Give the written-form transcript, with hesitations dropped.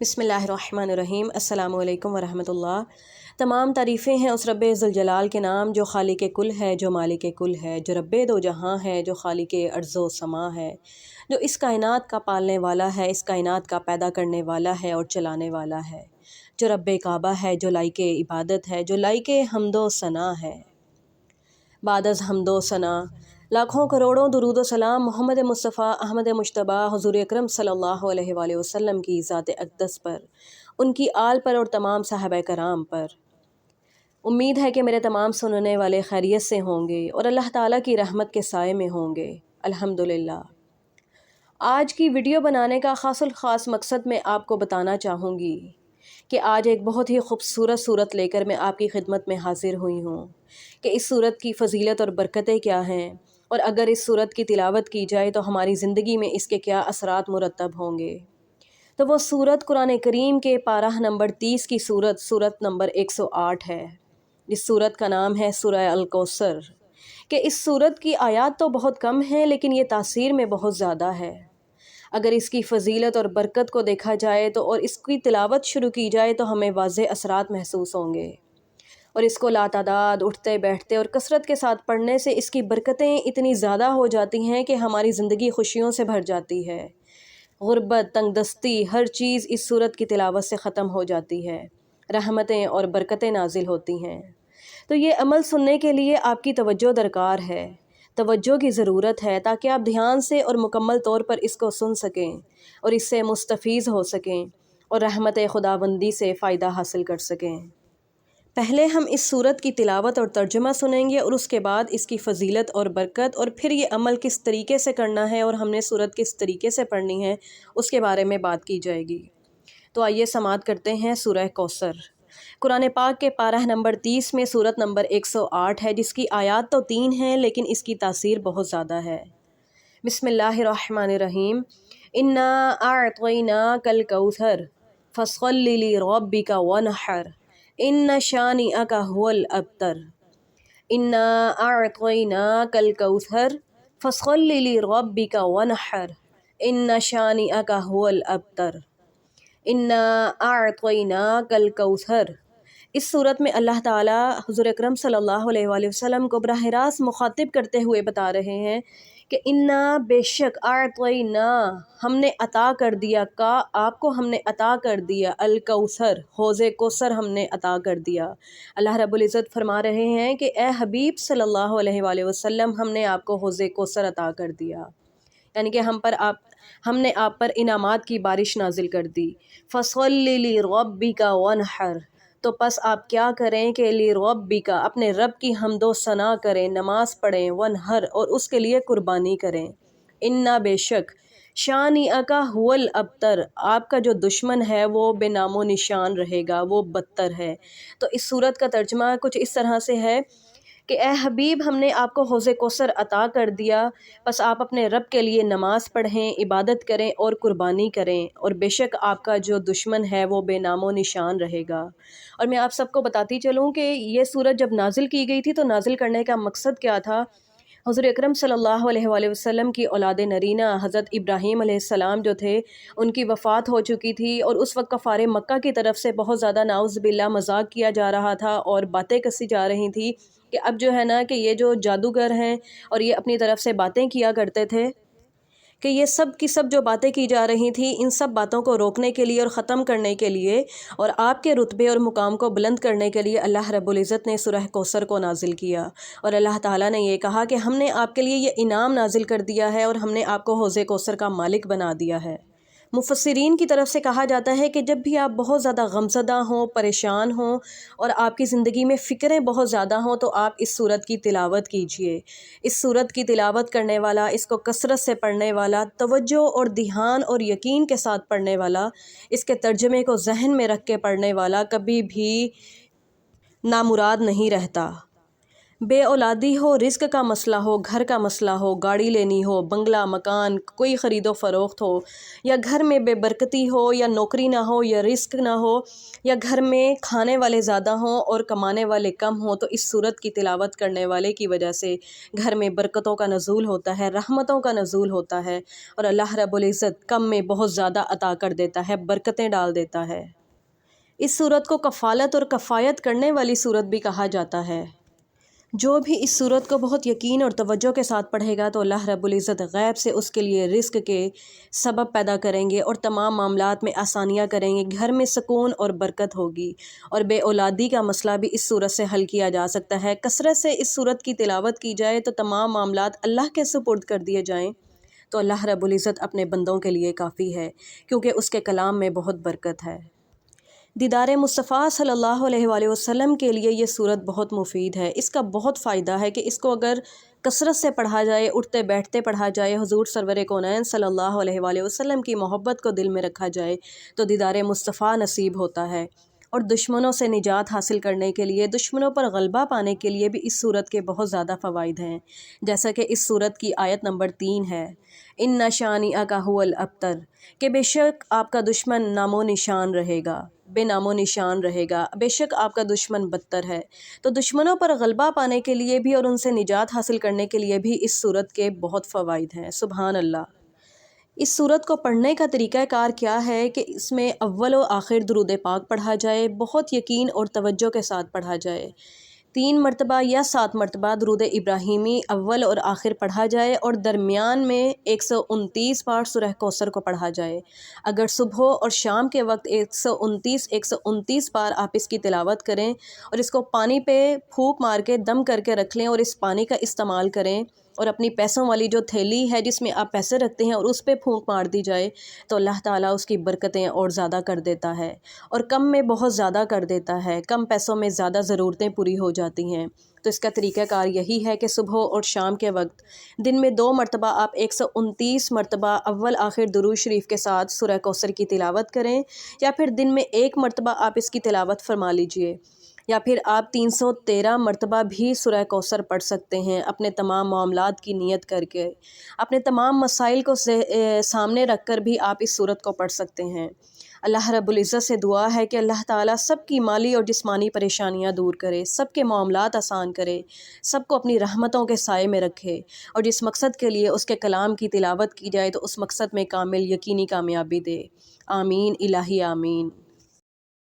بسم اللہ الرحمن الرحیم۔ السلام علیکم ورحمۃ اللہ۔ تمام تعریفیں ہیں اس رب ذوالجلال کے نام جو خالق کل ہے، جو مالک کل ہے، جو رب دو جہاں ہے، جو خالق ارض و سما ہے، جو اس کائنات کا پالنے والا ہے، اس کائنات کا پیدا کرنے والا ہے اور چلانے والا ہے، جو رب کعبہ ہے، جو لائق عبادت ہے، جو لائق حمد و ثنا ہے۔ بعد از حمد و ثنا لاکھوں کروڑوں درود و سلام محمد مصطفیٰ احمد مجتبیٰ حضور اکرم صلی اللہ علیہ وآلہ وسلم کی ذات اقدس پر، ان کی آل پر اور تمام صحابہ کرام پر۔ امید ہے کہ میرے تمام سننے والے خیریت سے ہوں گے اور اللہ تعالیٰ کی رحمت کے سائے میں ہوں گے، الحمدللہ۔ آج کی ویڈیو بنانے کا خاص الخاص مقصد میں آپ کو بتانا چاہوں گی کہ آج ایک بہت ہی خوبصورت صورت لے کر میں آپ کی خدمت میں حاضر ہوئی ہوں کہ اس صورت کی فضیلت اور برکتیں کیا ہیں، اور اگر اس صورت کی تلاوت کی جائے تو ہماری زندگی میں اس کے کیا اثرات مرتب ہوں گے۔ تو وہ صورت قرآن کریم کے پارہ نمبر 30 کی صورت نمبر 108 ہے۔ اس صورت کا نام ہے سورہ الکوثر، کہ اس صورت کی آیات تو بہت کم ہیں لیکن یہ تاثیر میں بہت زیادہ ہے۔ اگر اس کی فضیلت اور برکت کو دیکھا جائے تو اور اس کی تلاوت شروع کی جائے تو ہمیں واضح اثرات محسوس ہوں گے، اور اس کو لاتعداد اٹھتے بیٹھتے اور کثرت کے ساتھ پڑھنے سے اس کی برکتیں اتنی زیادہ ہو جاتی ہیں کہ ہماری زندگی خوشیوں سے بھر جاتی ہے۔ غربت، تنگ دستی، ہر چیز اس صورت کی تلاوت سے ختم ہو جاتی ہے، رحمتیں اور برکتیں نازل ہوتی ہیں۔ تو یہ عمل سننے کے لیے آپ کی توجہ درکار ہے، توجہ کی ضرورت ہے، تاکہ آپ دھیان سے اور مکمل طور پر اس کو سن سکیں اور اس سے مستفیض ہو سکیں اور رحمت خداوندی سے فائدہ حاصل کر سکیں۔ پہلے ہم اس صورت کی تلاوت اور ترجمہ سنیں گے اور اس کے بعد اس کی فضیلت اور برکت اور پھر یہ عمل کس طریقے سے کرنا ہے اور ہم نے صورت کس طریقے سے پڑھنی ہے اس کے بارے میں بات کی جائے گی۔ تو آئیے سماعت کرتے ہیں سورہ کوثر۔ قرآن پاک کے پارہ نمبر 30 میں صورت نمبر 108 ہے، جس کی آیات تو 3 ہیں لیکن اس کی تاثیر بہت زیادہ ہے۔ بسم اللہ الرحمن الرحیم۔ انا اعطیناک الکوثر فصل لربک وانحر ان شانئک هو الابتر۔ انا اعطیناک الکوثر فصل لربک وانحر ان شانئک هو الابتر۔ انا اعطیناک الکوثر۔ اس صورت میں اللہ تعالیٰ حضور اکرم صلی اللہ علیہ وآلہ وسلم کو براہ راست مخاطب کرتے ہوئے بتا رہے ہیں کہ انا بے شک، اعطینا ہم نے عطا کر دیا، کا آپ کو ہم نے عطا کر دیا، الکوثر حوض کوثر ہم نے عطا کر دیا۔ اللہ رب العزت فرما رہے ہیں کہ اے حبیب صلی اللہ علیہ وآلہ وسلم، ہم نے آپ کو حوض کوثر عطا کر دیا، یعنی کہ ہم نے آپ پر انعامات کی بارش نازل کر دی۔ فصل لربک وانحر، تو پس آپ کیا کریں کہ لربک اپنے رب کی حمد و ثنا کریں، نماز پڑھیں، وانحر اور اس کے لیے قربانی کریں۔ انا بے شک، شانئک هو الابتر، آپ کا جو دشمن ہے وہ بے نام و نشان رہے گا، وہ بدتر ہے۔ تو اس صورت کا ترجمہ کچھ اس طرح سے ہے کہ اے حبیب، ہم نے آپ کو حوض کوثر عطا کر دیا، بس آپ اپنے رب کے لیے نماز پڑھیں، عبادت کریں اور قربانی کریں، اور بے شک آپ کا جو دشمن ہے وہ بے نام و نشان رہے گا۔ اور میں آپ سب کو بتاتی چلوں کہ یہ سورت جب نازل کی گئی تھی تو نازل کرنے کا مقصد کیا تھا۔ حضور اکرم صلی اللہ علیہ وآلہ وسلم کی اولاد نرینہ حضرت ابراہیم علیہ السلام جو تھے، ان کی وفات ہو چکی تھی، اور اس وقت کفار مکہ کی طرف سے بہت زیادہ نعوذ باللہ مذاق کیا جا رہا تھا اور باتیں کسی جا رہی تھی کہ اب جو ہے نا کہ یہ جو جادوگر ہیں اور یہ اپنی طرف سے باتیں کیا کرتے تھے، کہ یہ سب کی سب جو باتیں کی جا رہی تھیں، ان سب باتوں کو روکنے کے لیے اور ختم کرنے کے لیے اور آپ کے رتبے اور مقام کو بلند کرنے کے لیے اللہ رب العزت نے سورہ کوثر کو نازل کیا، اور اللہ تعالیٰ نے یہ کہا کہ ہم نے آپ کے لیے یہ انعام نازل کر دیا ہے اور ہم نے آپ کو حوض کوثر کا مالک بنا دیا ہے۔ مفسرین کی طرف سے کہا جاتا ہے کہ جب بھی آپ بہت زیادہ غمزدہ ہوں، پریشان ہوں اور آپ کی زندگی میں فکریں بہت زیادہ ہوں تو آپ اس صورت کی تلاوت کیجئے۔ اس صورت کی تلاوت کرنے والا، اس کو کثرت سے پڑھنے والا، توجہ اور دھیان اور یقین کے ساتھ پڑھنے والا، اس کے ترجمے کو ذہن میں رکھ کے پڑھنے والا کبھی بھی نامراد نہیں رہتا۔ بے اولادی ہو، رزق کا مسئلہ ہو، گھر کا مسئلہ ہو، گاڑی لینی ہو، بنگلہ مکان کوئی خرید و فروخت ہو، یا گھر میں بے برکتی ہو، یا نوکری نہ ہو، یا رزق نہ ہو، یا گھر میں کھانے والے زیادہ ہوں اور کمانے والے کم ہوں، تو اس صورت کی تلاوت کرنے والے کی وجہ سے گھر میں برکتوں کا نزول ہوتا ہے، رحمتوں کا نزول ہوتا ہے، اور اللہ رب العزت کم میں بہت زیادہ عطا کر دیتا ہے، برکتیں ڈال دیتا ہے۔ اس صورت کو کفالت اور کفایت کرنے والی صورت بھی کہا جاتا ہے۔ جو بھی اس صورت کو بہت یقین اور توجہ کے ساتھ پڑھے گا تو اللہ رب العزت غیب سے اس کے لیے رزق کے سبب پیدا کریں گے اور تمام معاملات میں آسانیاں کریں گے، گھر میں سکون اور برکت ہوگی، اور بے اولادی کا مسئلہ بھی اس صورت سے حل کیا جا سکتا ہے۔ کثرت سے اس صورت کی تلاوت کی جائے تو تمام معاملات اللہ کے سپرد کر دیے جائیں تو اللہ رب العزت اپنے بندوں کے لیے کافی ہے، کیونکہ اس کے کلام میں بہت برکت ہے۔ دیدار مصطفیٰ صلی اللہ علیہ وآلہ وسلم کے لیے یہ صورت بہت مفید ہے، اس کا بہت فائدہ ہے کہ اس کو اگر کثرت سے پڑھا جائے، اٹھتے بیٹھتے پڑھا جائے، حضور سرور کونین صلی اللہ علیہ وآلہ وسلم کی محبت کو دل میں رکھا جائے تو دیدار مصطفیٰ نصیب ہوتا ہے، اور دشمنوں سے نجات حاصل کرنے کے لیے، دشمنوں پر غلبہ پانے کے لیے بھی اس صورت کے بہت زیادہ فوائد ہیں، جیسا کہ اس صورت کی آیت نمبر 3 ہے، ان شانئک ھو الابتر، کہ بے شک آپ کا دشمن نام و نشان رہے گا، بے نام و نشان رہے گا، بے شک آپ کا دشمن بدتر ہے۔ تو دشمنوں پر غلبہ پانے کے لیے بھی اور ان سے نجات حاصل کرنے کے لیے بھی اس صورت کے بہت فوائد ہیں، سبحان اللہ۔ اس صورت کو پڑھنے کا طریقہ کار کیا ہے کہ اس میں اول و آخر درود پاک پڑھا جائے، بہت یقین اور توجہ کے ساتھ پڑھا جائے، 3 مرتبہ یا 7 مرتبہ درود ابراہیمی اول اور آخر پڑھا جائے، اور درمیان میں 129 بار سورہ کوثر کو پڑھا جائے۔ اگر صبح اور شام کے وقت 129 بار آپ اس کی تلاوت کریں اور اس کو پانی پہ پھونک مار کے دم کر کے رکھ لیں اور اس پانی کا استعمال کریں، اور اپنی پیسوں والی جو تھیلی ہے جس میں آپ پیسے رکھتے ہیں اور اس پہ پھونک مار دی جائے تو اللہ تعالیٰ اس کی برکتیں اور زیادہ کر دیتا ہے، اور کم میں بہت زیادہ کر دیتا ہے، کم پیسوں میں زیادہ ضرورتیں پوری ہو جاتی ہیں۔ تو اس کا طریقہ کار یہی ہے کہ صبح اور شام کے وقت دن میں 2 مرتبہ آپ 129 مرتبہ اول آخر درود شریف کے ساتھ سورہ کوثر کی تلاوت کریں، یا پھر دن میں 1 مرتبہ آپ اس کی تلاوت فرما لیجئے، یا پھر آپ 313 مرتبہ بھی سورہ کوثر پڑھ سکتے ہیں اپنے تمام معاملات کی نیت کر کے، اپنے تمام مسائل کو سامنے رکھ کر بھی آپ اس صورت کو پڑھ سکتے ہیں۔ اللہ رب العزت سے دعا ہے کہ اللہ تعالیٰ سب کی مالی اور جسمانی پریشانیاں دور کرے، سب کے معاملات آسان کرے، سب کو اپنی رحمتوں کے سائے میں رکھے، اور جس مقصد کے لیے اس کے کلام کی تلاوت کی جائے تو اس مقصد میں کامل یقینی کامیابی دے، آمین الہی آمین۔